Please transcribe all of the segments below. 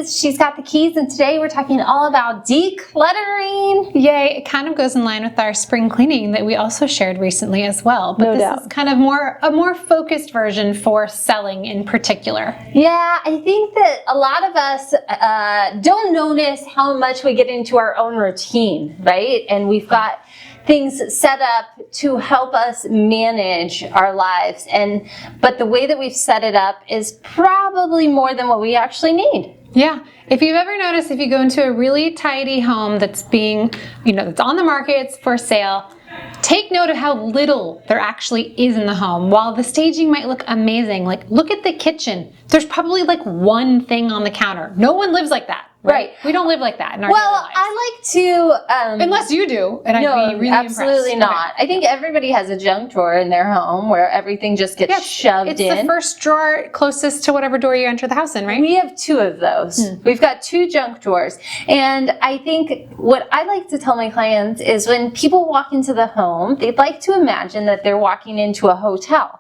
She's got the keys, and today we're talking all about decluttering. Yay, it kind of goes in line with our spring cleaning that we also shared recently as well. But this is kind of a more focused version for selling in particular. Yeah, I think that a lot of us don't notice how much we get into our own routine, right? And we've got things set up to help us manage our lives, but the way that we've set it up is probably more than what we actually need. Yeah, if you've ever noticed, if you go into a really tidy home that's being, that's on the market, it's for sale, take note of how little there actually is in the home. While the staging might look amazing, like look at the kitchen. There's probably like one thing on the counter. No one lives like that. Right. We don't live like that in our daily lives. I like to... Unless you do, and no, I'd be really absolutely impressed. not. Okay. I think everybody has a junk drawer in their home where everything just gets shoved in. It's the first drawer closest to whatever door you enter the house in, right? We have 2 of those. We've got 2 junk drawers. And I think what I like to tell my clients is when people walk into the home, they'd like to imagine that they're walking into a hotel.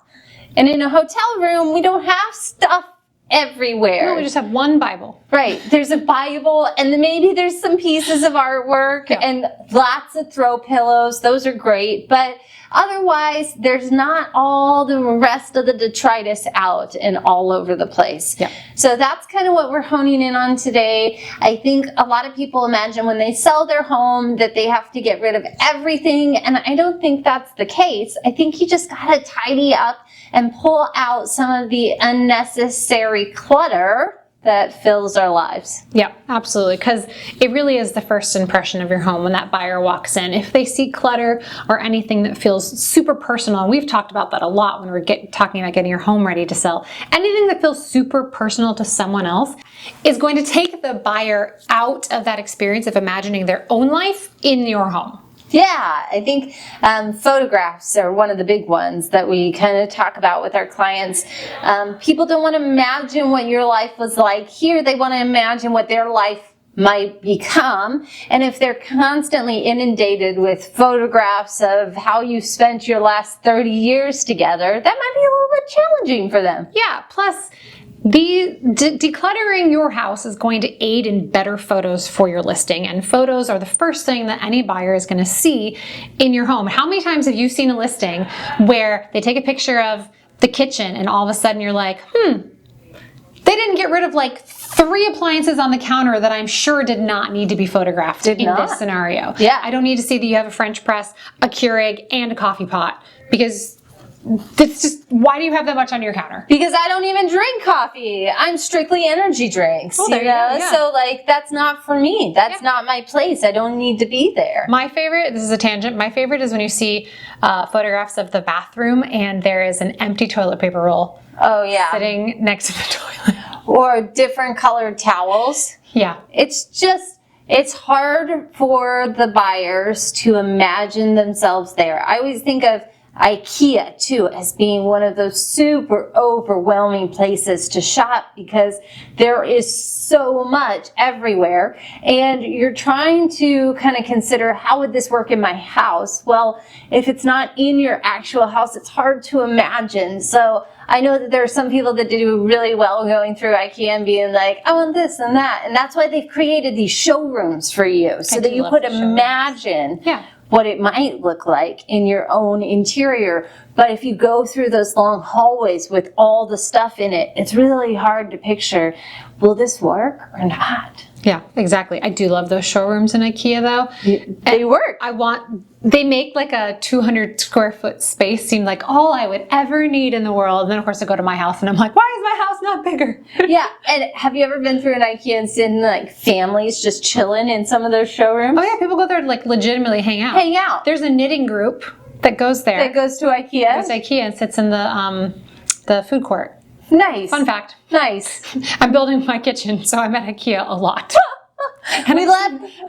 And in a hotel room, we don't have stuff everywhere. No, we just have one Bible. Right. There's a Bible, and then maybe there's some pieces of artwork and lots of throw pillows. Those are great. But otherwise, there's not all the rest of the detritus out and all over the place. Yeah. So that's kind of what we're honing in on today. I think a lot of people imagine when they sell their home that they have to get rid of everything, and I don't think that's the case. I think you just got to tidy up and pull out some of the unnecessary clutter that fills our lives. Yeah, absolutely. Because it really is the first impression of your home when that buyer walks in. If they see clutter or anything that feels super personal, and we've talked about that a lot when we're talking about getting your home ready to sell, anything that feels super personal to someone else is going to take the buyer out of that experience of imagining their own life in your home. Yeah, I think photographs are one of the big ones that we kind of talk about with our clients. People don't want to imagine what your life was like here. They want to imagine what their life might become. And if they're constantly inundated with photographs of how you spent your last 30 years together, that might be a little bit challenging for them. Yeah, plus decluttering your house is going to aid in better photos for your listing, and photos are the first thing that any buyer is going to see in your home. How many times have you seen a listing where they take a picture of the kitchen and all of a sudden you're like, they didn't get rid of like 3 appliances on the counter that I'm sure did not need to be photographed in this scenario. Yeah. I don't need to see that you have a French press, a Keurig, and a coffee pot, because it's just, why do you have that much on your counter? Because I don't even drink coffee. I'm strictly energy drinks. Oh, there you go. Yeah. So like, that's not for me. That's not my place. I don't need to be there. My favorite, this is a tangent, my favorite is when you see photographs of the bathroom and there is an empty toilet paper roll. Oh yeah. Sitting next to the toilet. Or different colored towels. Yeah. It's hard for the buyers to imagine themselves there. I always think of IKEA too as being one of those super overwhelming places to shop because there is so much everywhere, and you're trying to kind of consider, how would this work in my house? Well, if it's not in your actual house, it's hard to imagine. So I know that there are some people that do really well going through IKEA and being like, I want this and that, and that's why they've created these showrooms for you, so that you could imagine what it might look like in your own interior. But if you go through those long hallways with all the stuff in it, it's really hard to picture, will this work or not? Yeah, exactly. I do love those showrooms in IKEA though. They work. They make like a 200 square foot space seem like all I would ever need in the world. And then of course I go to my house and I'm like, why is my house not bigger? Yeah, and have you ever been through an IKEA and seen like families just chilling in some of those showrooms? Oh yeah, people go there to like legitimately hang out. Hang out. There's a knitting group that goes there. That goes to IKEA? Goes to IKEA and sits in the food court. Nice. Fun fact. Nice. I'm building my kitchen, so I'm at IKEA a lot. And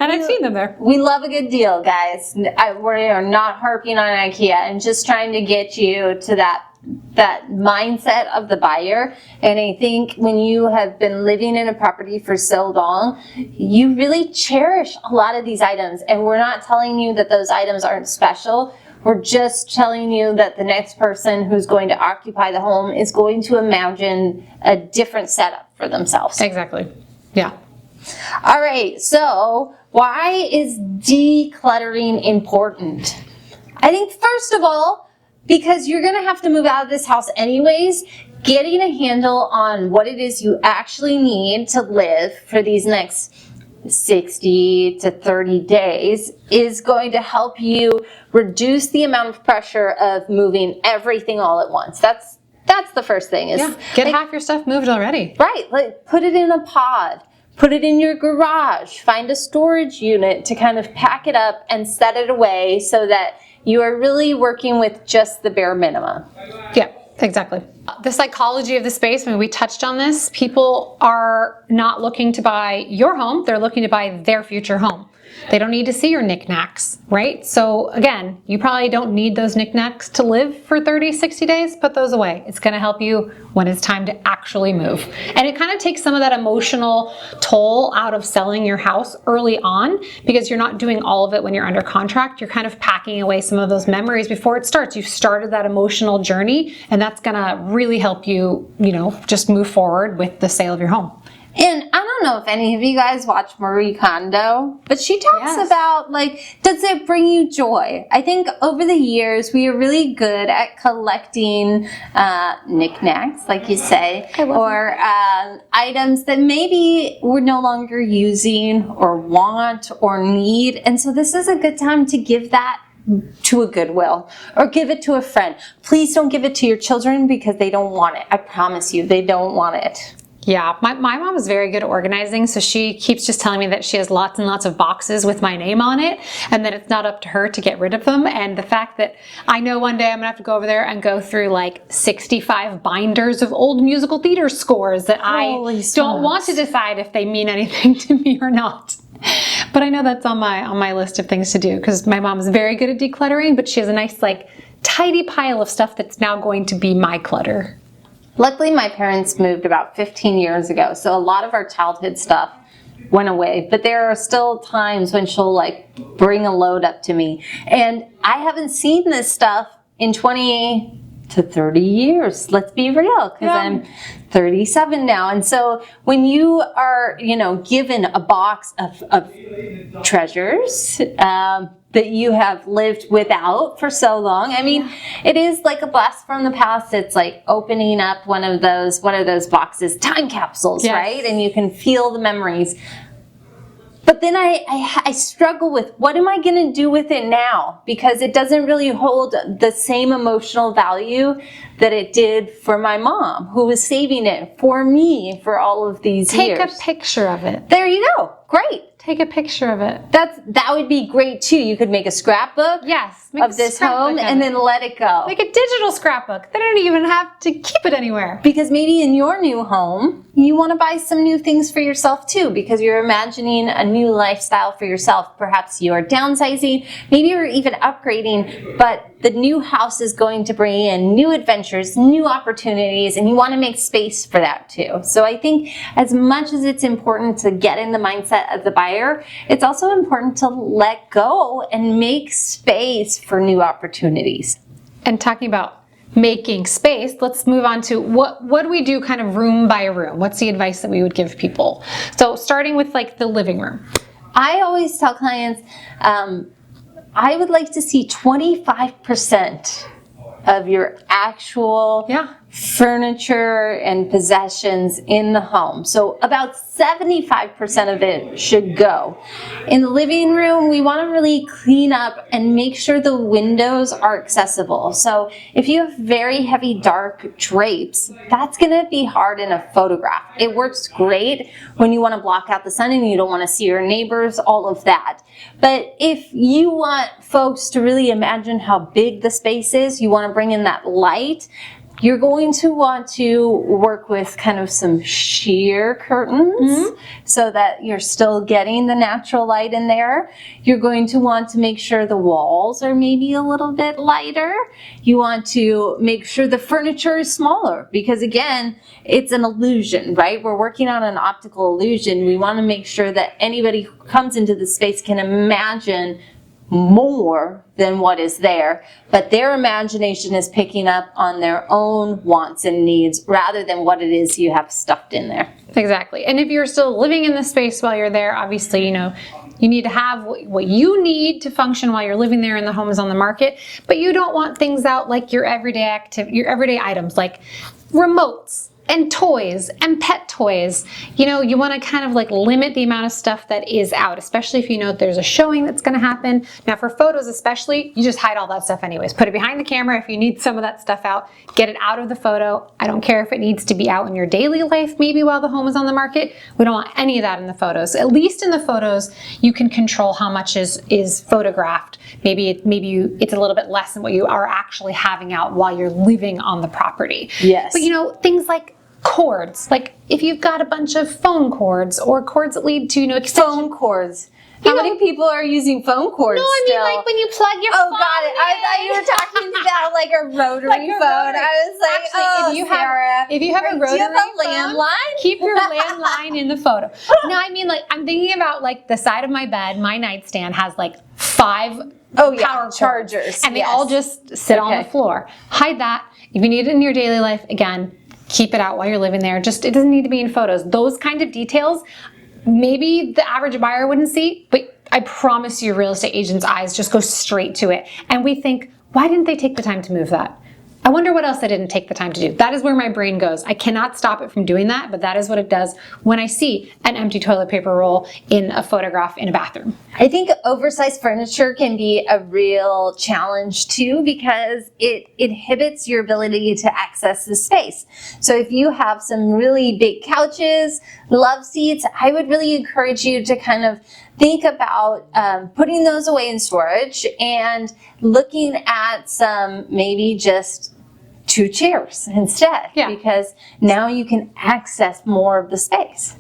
I've seen them there. We love a good deal, guys. We are not harping on IKEA and just trying to get you to that mindset of the buyer. And I think when you have been living in a property for so long, you really cherish a lot of these items. And we're not telling you that those items aren't special. We're just telling you that the next person who's going to occupy the home is going to imagine a different setup for themselves. Exactly. Yeah. All right, so why is decluttering important? I think first of all, because you're gonna have to move out of this house anyways, getting a handle on what it is you actually need to live for these next 60 to 30 days is going to help you reduce the amount of pressure of moving everything all at once. That's the first thing. Is Get half your stuff moved already. Right, like put it in a pod. Put it in your garage. Find a storage unit to kind of pack it up and set it away so that you are really working with just the bare minimum. Yeah, exactly. The psychology of the space, we touched on this. People are not looking to buy your home. They're looking to buy their future home. They don't need to see your knickknacks, right? So again, you probably don't need those knickknacks to live for 30, 60 days. Put those away. It's going to help you when it's time to actually move. And it kind of takes some of that emotional toll out of selling your house early on, because you're not doing all of it when you're under contract. You're kind of packing away some of those memories before it starts. You've started that emotional journey, and that's going to really help you, just move forward with the sale of your home. And I don't know if any of you guys watch Marie Kondo, but she talks about, does it bring you joy? I think over the years, we are really good at collecting knickknacks, like you say, or items that maybe we're no longer using or want or need. And so this is a good time to give that to a Goodwill or give it to a friend. Please don't give it to your children because they don't want it. I promise you, they don't want it. Yeah, my mom is very good at organizing, so she keeps just telling me that she has lots and lots of boxes with my name on it, and that it's not up to her to get rid of them. And the fact that I know one day I'm gonna have to go over there and go through 65 binders of old musical theater scores that don't want to decide if they mean anything to me or not. But I know that's on my list of things to do, because my mom is very good at decluttering, but she has a nice tidy pile of stuff that's now going to be my clutter. Luckily, my parents moved about 15 years ago, so a lot of our childhood stuff went away. But there are still times when she'll bring a load up to me. And I haven't seen this stuff in 20 to 30 years. Let's be real, because I'm 37 now. And so when you are, given a box of treasures, that you have lived without for so long. I mean, it is like a blast from the past. It's like opening up one of those boxes, time capsules, right? And you can feel the memories. But then I struggle with, what am I going to do with it now? Because it doesn't really hold the same emotional value that it did for my mom, who was saving it for me for all of these years. Take a picture of it. There you go. Great. Take a picture of it. That would be great too. You could make a scrapbook of this home and then let it go. Make a digital scrapbook. They don't even have to keep it anywhere. Because maybe in your new home, you want to buy some new things for yourself too, because you're imagining a new lifestyle for yourself. Perhaps you're downsizing, maybe you're even upgrading, but the new house is going to bring in new adventures, new opportunities, and you want to make space for that too. So I think as much as it's important to get in the mindset of the buyer, it's also important to let go and make space for new opportunities. And talking about making space, let's move on to what do we do kind of room by room? What's the advice that we would give people? So starting with the living room. I always tell clients, I would like to see 25% of your actual furniture and possessions in the home. So about 75% of it should go. In the living room, we want to really clean up and make sure the windows are accessible. So if you have very heavy dark drapes, that's going to be hard in a photograph. It works great when you want to block out the sun and you don't want to see your neighbors, all of that. But if you want folks to really imagine how big the space is, you want to bring in that light, you're going to want to work with kind of some sheer curtains so that you're still getting the natural light in there. You're going to want to make sure the walls are maybe a little bit lighter. You want to make sure the furniture is smaller, because again, it's an illusion, right? We're working on an optical illusion. We want to make sure that anybody who comes into the space can imagine more than what is there, but their imagination is picking up on their own wants and needs rather than what it is you have stuffed in there. Exactly. And if you're still living in the space while you're there, obviously, you need to have what you need to function while you're living there and the home is on the market, but you don't want things out like your everyday items like remotes and toys and pet toys. You want to kind of like limit the amount of stuff that is out, especially if you know there's a showing that's going to happen. Now for photos especially, you just hide all that stuff anyways. Put it behind the camera if you need some of that stuff out. Get it out of the photo. I don't care if it needs to be out in your daily life maybe while the home is on the market. We don't want any of that in the photos. At least in the photos, you can control how much is photographed. Maybe it's a little bit less than what you are actually having out while you're living on the property. Yes. But things like cords, like if you've got a bunch of phone cords or cords that lead to extension. Phone cords. How many people are using phone cords? No, I mean still? like when you plug your phone. Oh, got it. I thought you were talking about like a rotary phone. I was like, actually, if you have a rotary do you have a phone, landline? keep your landline in the photo. No, I mean like I'm thinking about like the side of my bed. My nightstand has like 5 power chargers, cords, and they all just sit on the floor. Hide that. If you need it in your daily life, again, keep it out while you're living there. It doesn't need to be in photos. Those kind of details, maybe the average buyer wouldn't see, but I promise you real estate agents' eyes just go straight to it. And we think, why didn't they take the time to move that? I wonder what else I didn't take the time to do. That is where my brain goes. I cannot stop it from doing that, but that is what it does when I see an empty toilet paper roll in a photograph in a bathroom. I think oversized furniture can be a real challenge too because it inhibits your ability to access the space. So if you have some really big couches, love seats, I would really encourage you to kind of think about putting those away in storage and looking at some maybe just 2 chairs instead, because now you can access more of the space.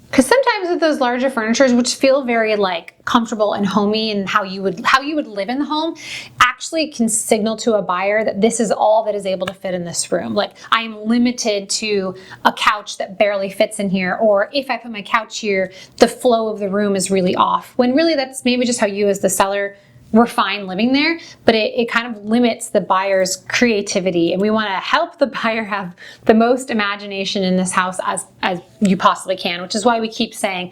Because sometimes with those larger furnitures, which feel very like comfortable and homey and how you would live in the home, actually can signal to a buyer that this is all that is able to fit in this room. Like I am limited to a couch that barely fits in here, or if I put my couch here, the flow of the room is really off. When really that's maybe just how you as the seller we're fine living there, but it kind of limits the buyer's creativity. And we want to help the buyer have the most imagination in this house as you possibly can, which is why we keep saying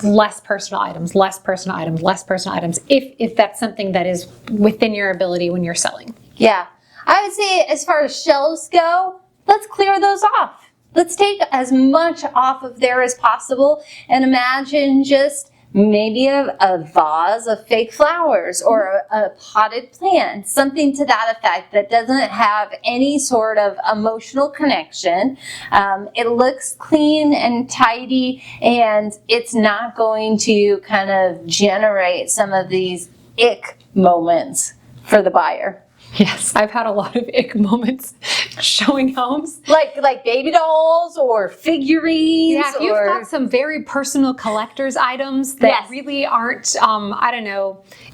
less personal items, less personal items, less personal items, if that's something that is within your ability when you're selling. Yeah, I would say as far as shelves go, let's clear those off. Let's take as much off of there as possible and imagine just maybe a vase of fake flowers or a potted plant, something to that effect that doesn't have any sort of emotional connection. It looks clean and tidy, and it's not going to kind of generate some of these ick moments for the buyer. Yes, I've had a lot of ick moments showing homes. Like baby dolls or figurines. Yeah, if you've got some very personal collector's items that really aren't,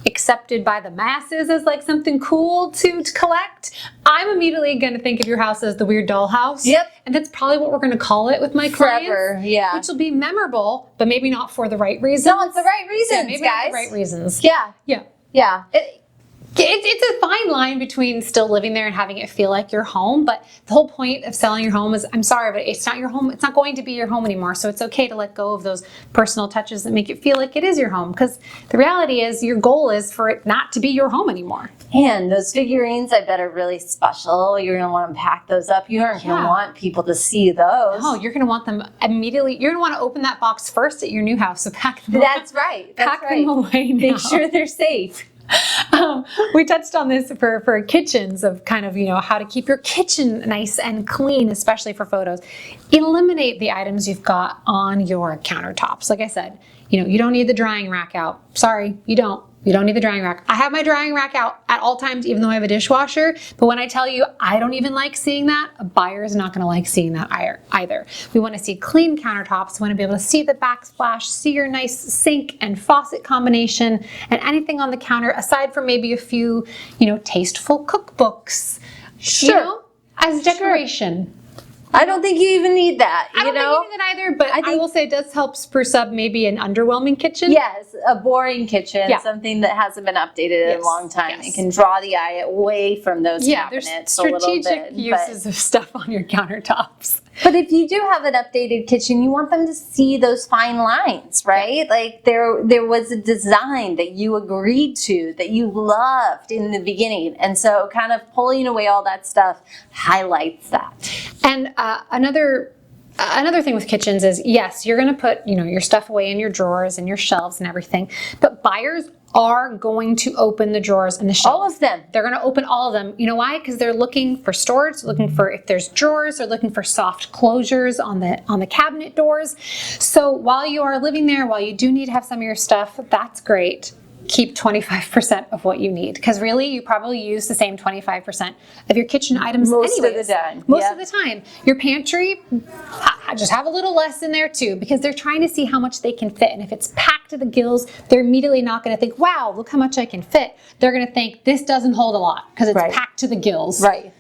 accepted by the masses as like something cool to collect, I'm immediately going to think of your house as the weird doll house. Yep. And that's probably what we're going to call it with my clients. Forever, yeah. Which will be memorable, but maybe not for the right reasons. Not the right reasons, maybe guys. not the right reasons. Yeah. Yeah. Yeah. It's a fine line between still living there and having it feel like your home, but the whole point of selling your home is, I'm sorry, but it's not your home. It's not going to be your home anymore. So it's okay to let go of those personal touches that make it feel like it is your home, because the reality is your goal is for it not to be your home anymore. And those figurines, I bet, are really special. You're going to want to pack those up. You aren't going to want people to see those. Oh, you're going to want them immediately. You're going to want to open that box first at your new house. So pack them. That's right. That's pack them away now. Make sure they're safe. We touched on this for kitchens of kind of, how to keep your kitchen nice and clean, especially for photos. Eliminate the items you've got on your countertops. Like I said, you don't need the drying rack out. Sorry, you don't. You don't need the drying rack. I have my drying rack out at all times, even though I have a dishwasher. But when I tell you I don't even like seeing that, a buyer is not going to like seeing that either. We want to see clean countertops. We want to be able to see the backsplash, see your nice sink and faucet combination, and anything on the counter aside from maybe a few, tasteful cookbooks. Sure. As decoration. I don't think you even need that, I don't think you need that either, but I will say it does help spruce up maybe an underwhelming kitchen. Yes, a boring kitchen, Yeah. something that hasn't been updated in a long time. Yes. It can draw the eye away from those cabinets there's a little strategic bit. uses of stuff on your countertops. But if you do have an updated kitchen, you want them to see those fine lines, right? Like there was a design that you agreed to, that you loved in the beginning. And so kind of pulling away all that stuff highlights that. And another thing with kitchens is, yes, you're going to put, your stuff away in your drawers and your shelves and everything, but buyers are going to open the drawers and the shelves. All of them. They're going to open all of them. You know why? Because they're looking for storage, looking for if there's drawers, they're looking for soft closures on the cabinet doors. So while you are living there, while you do need to have some of your stuff, that's great. Keep 25% of what you need, because really you probably use the same 25% of your kitchen items Most anyways. of the time. Most of the time. Your pantry, just have a little less in there too, because they're trying to see how much they can fit. And if it's packed to the gills, they're immediately not going to think, wow, look how much I can fit. They're going to think this doesn't hold a lot because it's packed to the gills. Right.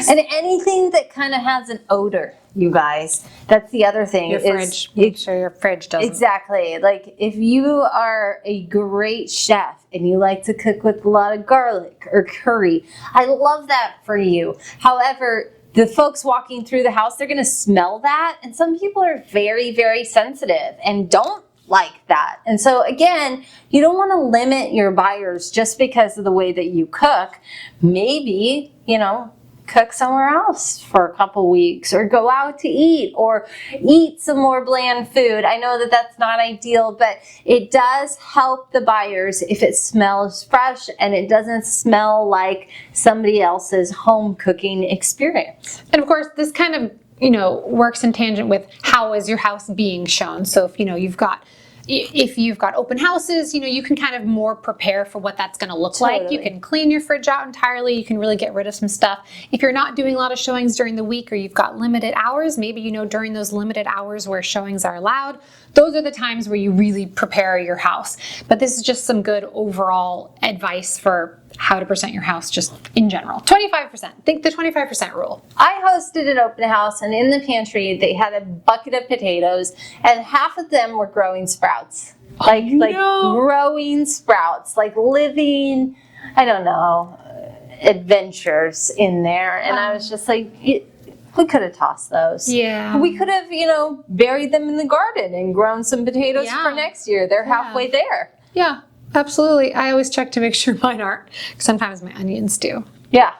And anything that kind of has an odor, you guys, that's the other thing. Your fridge. Make sure your fridge doesn't. Exactly. Like if you are a great chef and you like to cook with a lot of garlic or curry, I love that for you. However, the folks walking through the house, they're going to smell that. And some people are very, very sensitive and don't like that. And so again, you don't want to limit your buyers just because of the way that you cook. Maybe, cook somewhere else for a couple weeks, or go out to eat, or eat some more bland food. I know that that's not ideal, but it does help the buyers if it smells fresh and it doesn't smell like somebody else's home cooking experience. And of course, this kind of, works in tangent with how is your house being shown. So if, if you've got open houses, you can kind of more prepare for what that's going to look like. You can clean your fridge out entirely. You can really get rid of some stuff. If you're not doing a lot of showings during the week, or you've got limited hours, maybe, during those limited hours where showings are allowed, those are the times where you really prepare your house. But this is just some good overall advice for how to present your house just in general. 25%. Think the 25% rule. I hosted an open house, and in the pantry they had a bucket of potatoes, and half of them were growing sprouts. Like growing sprouts, like living, adventures in there. And I was just like, we could have tossed those. Yeah. We could have, buried them in the garden and grown some potatoes for next year. They're halfway there. Yeah. Absolutely. I always check to make sure mine aren't. Sometimes my onions do. Yeah.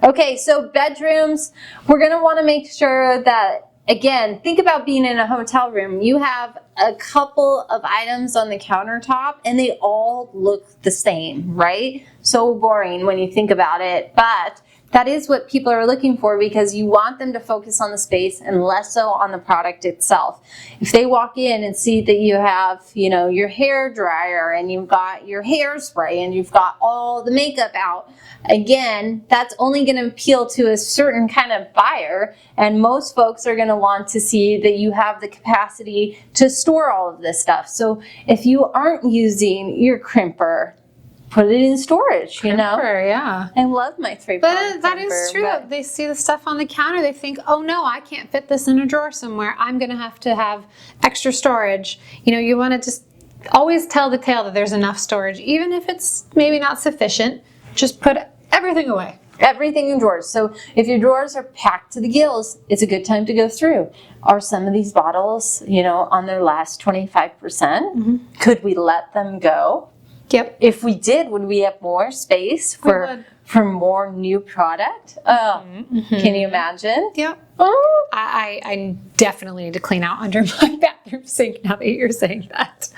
Okay, so bedrooms, we're going to want to make sure that, again, think about being in a hotel room. You have a couple of items on the countertop and they all look the same, right? So boring when you think about it, but that is what people are looking for, because you want them to focus on the space and less so on the product itself. If they walk in and see that you have, your hair dryer and you've got your hairspray and you've got all the makeup out, again, that's only going to appeal to a certain kind of buyer. And most folks are going to want to see that you have the capacity to store all of this stuff. So if you aren't using your crimper, put it in storage, Yeah. I love my 3-pound But that crimper, is true. They see the stuff on the counter. They think, oh no, I can't fit this in a drawer somewhere. I'm going to have extra storage. You want to just always tell the tale that there's enough storage, even if it's maybe not sufficient. Just put everything away. Everything in drawers. So if your drawers are packed to the gills, it's a good time to go through. Are some of these bottles, on their last 25%? Mm-hmm. Could we let them go? Yep. If we did, would we have more space for more new product? Oh, can you imagine? Yeah. Oh. I definitely need to clean out under my bathroom sink now that you're saying that.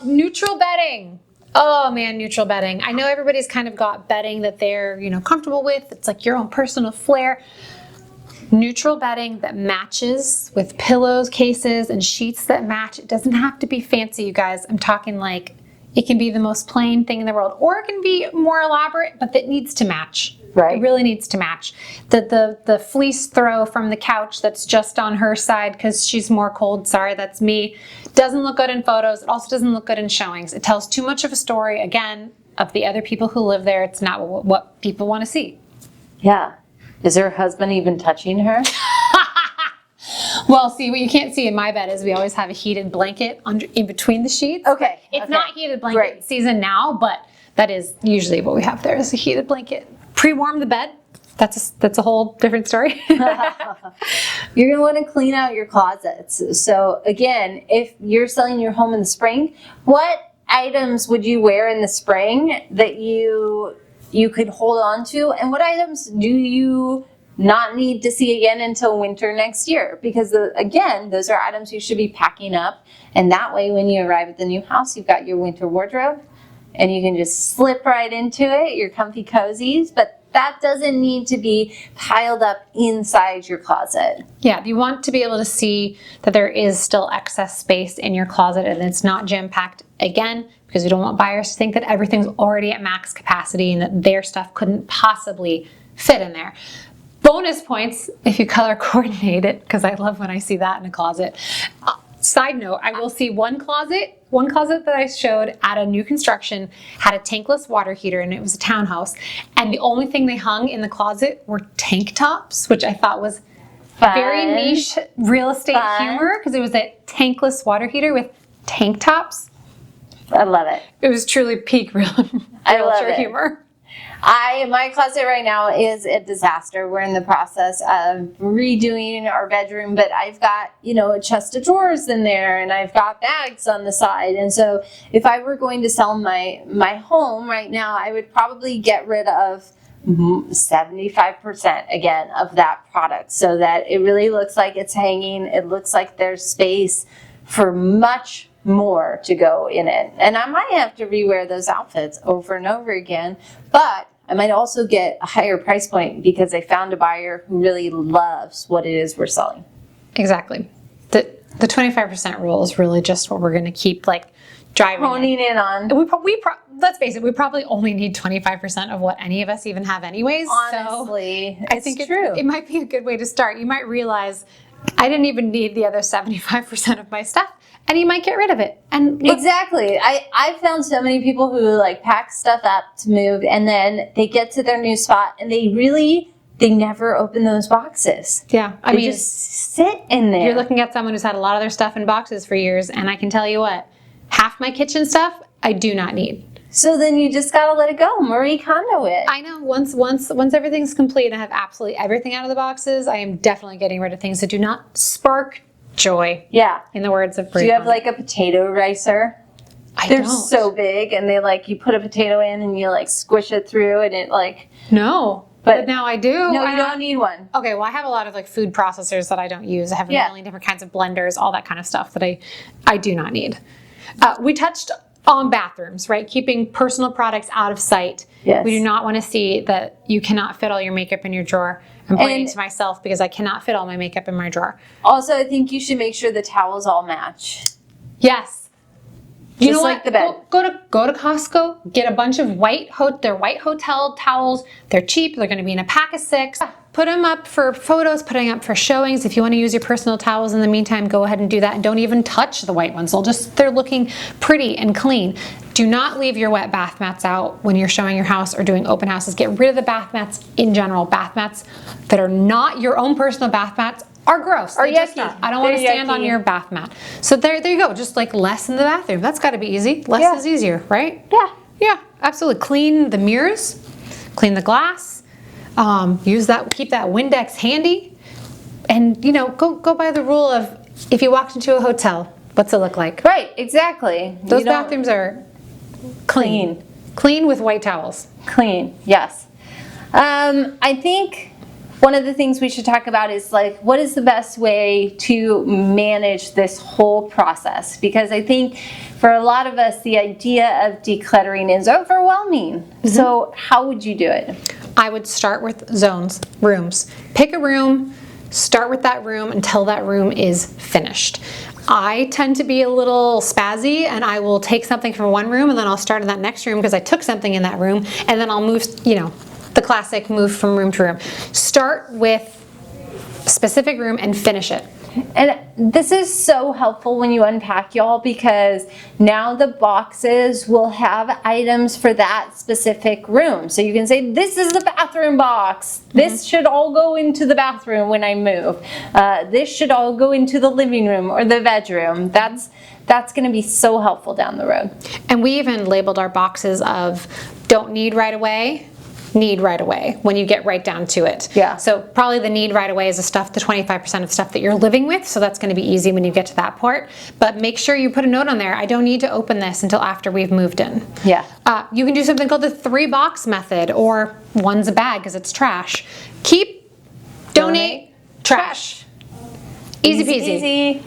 Neutral bedding. Oh man, neutral bedding. I know everybody's kind of got bedding that they're, comfortable with. It's like your own personal flair. Neutral bedding that matches with pillows, cases, and sheets that match. It doesn't have to be fancy, you guys. I'm talking like it can be the most plain thing in the world, or it can be more elaborate, but it needs to match. Right. It really needs to match. The fleece throw from the couch that's just on her side because she's more cold, sorry, that's me, doesn't look good in photos. It also doesn't look good in showings. It tells too much of a story, again, of the other people who live there. It's not what people want to see. Yeah. Is her husband even touching her? Well, see, what you can't see in my bed is we always have a heated blanket in between the sheets. Okay. It's not heated blanket season now, but that is usually what we have there is a heated blanket. Pre-warm the bed. That's a whole different story. You're going to want to clean out your closets. So again, if you're selling your home in the spring, what items would you wear in the spring that you could hold on to? And what items do you not need to see again until winter next year? Because again, those are items you should be packing up. And that way, when you arrive at the new house, you've got your winter wardrobe and you can just slip right into it, your comfy cozies. But that doesn't need to be piled up inside your closet. Yeah, you want to be able to see that there is still excess space in your closet and it's not jam-packed again, because we don't want buyers to think that everything's already at max capacity and that their stuff couldn't possibly fit in there. Bonus points if you color coordinate it, because I love when I see that in a closet. Side note, I will see one closet that I showed at a new construction had a tankless water heater and it was a townhouse. And the only thing they hung in the closet were tank tops, which I thought was very niche real estate humor, because it was a tankless water heater with tank tops. I love it. It was truly peak realtor humor. My closet right now is a disaster. We're in the process of redoing our bedroom, but I've got, a chest of drawers in there and I've got bags on the side. And so if I were going to sell my home right now, I would probably get rid of 75% again of that product so that it really looks like it's hanging. It looks like there's space for much more to go in it. And I might have to rewear those outfits over and over again, but I might also get a higher price point because I found a buyer who really loves what it is we're selling. Exactly. The 25% rule is really just what we're going to keep driving honing in on. Let's face it, we probably only need 25% of what any of us even have anyways. Honestly, so I think it's true. It might be a good way to start. You might realize I didn't even need the other 75% of my stuff. And you might get rid of it. And exactly. I've found so many people who pack stuff up to move and then they get to their new spot and they never open those boxes. Yeah. They just sit in there. You're looking at someone who's had a lot of their stuff in boxes for years, and I can tell you what, half my kitchen stuff I do not need. So then you just gotta let it go. Marie Kondo it. I know. Once everything's complete and I have absolutely everything out of the boxes, I am definitely getting rid of things that do not spark joy. Yeah. In the words of Brie. Do you have a potato ricer? They're so big and they you put a potato in and you squish it through and it No. But now I do. No, you don't need one. Okay, well I have a lot of food processors that I don't use. I have a million different kinds of blenders, all that kind of stuff that I do not need. We touched on bathrooms, right? Keeping personal products out of sight. Yes. We do not want to see that you cannot fit all your makeup in your drawer. I'm pointing to myself because I cannot fit all my makeup in my drawer. Also, I think you should make sure the towels all match. Yes. You know what? The bed. Go to Costco, get a bunch of white hotel towels. They're cheap. They're going to be in a pack of 6. Put them up for photos, put them up for showings. If you want to use your personal towels in the meantime, go ahead and do that. And don't even touch the white ones. They're looking pretty and clean. Do not leave your wet bath mats out when you're showing your house or doing open houses. Get rid of the bath mats in general. Bath mats that are not your own personal bath mats are gross. Or yucky. I don't want to stand on your bath mat. So there you go. Just less in the bathroom. That's got to be easy. Less is easier, right? Yeah. Yeah, absolutely. Clean the mirrors, clean the glass, keep that Windex handy, and go by the rule of if you walked into a hotel, what's it look like? Right, exactly. Those bathrooms are clean with white towels. Clean, yes. I think one of the things we should talk about is what is the best way to manage this whole process? Because I think for a lot of us, the idea of decluttering is overwhelming. Mm-hmm. So how would you do it? I would start with zones, rooms. Pick a room, start with that room until that room is finished. I tend to be a little spazzy and I will take something from one room and then I'll start in that next room because I took something in that room and then I'll move, the classic move from room to room. Start with a specific room and finish it. And this is so helpful when you unpack, y'all, because now the boxes will have items for that specific room. So you can say, this is the bathroom box. This should all go into the bathroom when I move. This should all go into the living room or the bedroom. That's going to be so helpful down the road. And we even labeled our boxes of don't need right away, need right away when you get right down to it. Yeah. So probably the need right away is the 25% of stuff that you're living with. So that's going to be easy when you get to that part. But make sure you put a note on there. I don't need to open this until after we've moved in. Yeah. You can do something called the 3-box method, or one's a bag because it's trash. Keep, donate, trash. Easy peasy. Easy.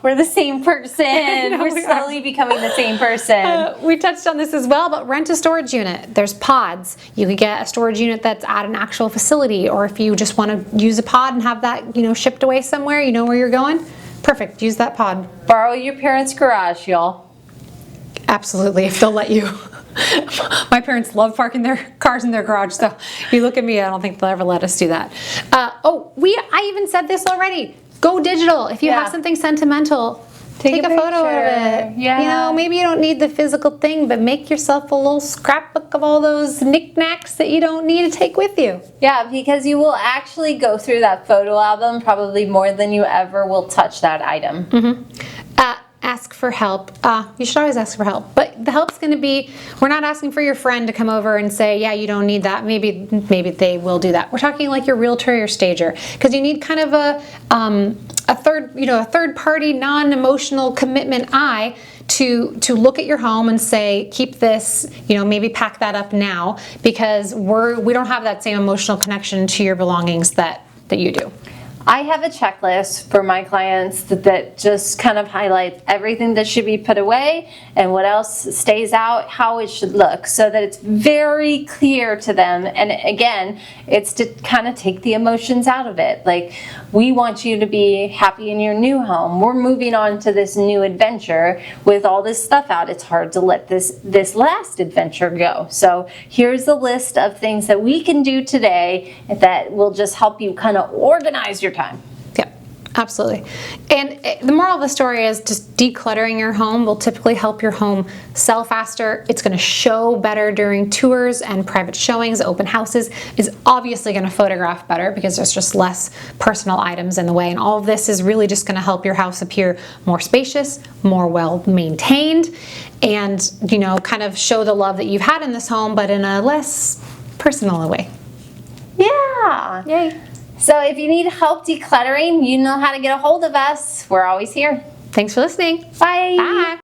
We're the same person. We're slowly becoming the same person. We touched on this as well, but rent a storage unit. There's pods. You could get a storage unit that's at an actual facility, or if you just want to use a pod and have that, shipped away somewhere, you know where you're going. Perfect. Use that pod. Borrow your parents' garage, y'all. Absolutely, if they'll let you. My parents love parking their cars in their garage, so you look at me, I don't think they'll ever let us do that. I even said this already. Go digital. If you have something sentimental, take a photo of it. Yeah. Maybe you don't need the physical thing, but make yourself a little scrapbook of all those knickknacks that you don't need to take with you. Yeah, because you will actually go through that photo album probably more than you ever will touch that item. Ask for help. You should always ask for help, but the help's going to be, we're not asking for your friend to come over and say, yeah, you don't need that. Maybe they will do that. We're talking like your realtor or your stager, because you need kind of a third party, non-emotional commitment eye to look at your home and say, keep this, maybe pack that up now, because we don't have that same emotional connection to your belongings that you do. I have a checklist for my clients that just kind of highlights everything that should be put away and what else stays out, how it should look, so that it's very clear to them. And again, it's to kind of take the emotions out of it. Like, we want you to be happy in your new home. We're moving on to this new adventure with all this stuff out. It's hard to let this last adventure go. So here's a list of things that we can do today that will just help you kind of organize your time. Yep, absolutely. And the moral of the story is just decluttering your home will typically help your home sell faster. It's going to show better during tours and private showings. Open houses is obviously going to photograph better because there's just less personal items in the way. And all of this is really just going to help your house appear more spacious, more well maintained, and kind of show the love that you've had in this home, but in a less personal way. Yeah. Yay. So if you need help decluttering, you know how to get a hold of us. We're always here. Thanks for listening. Bye. Bye.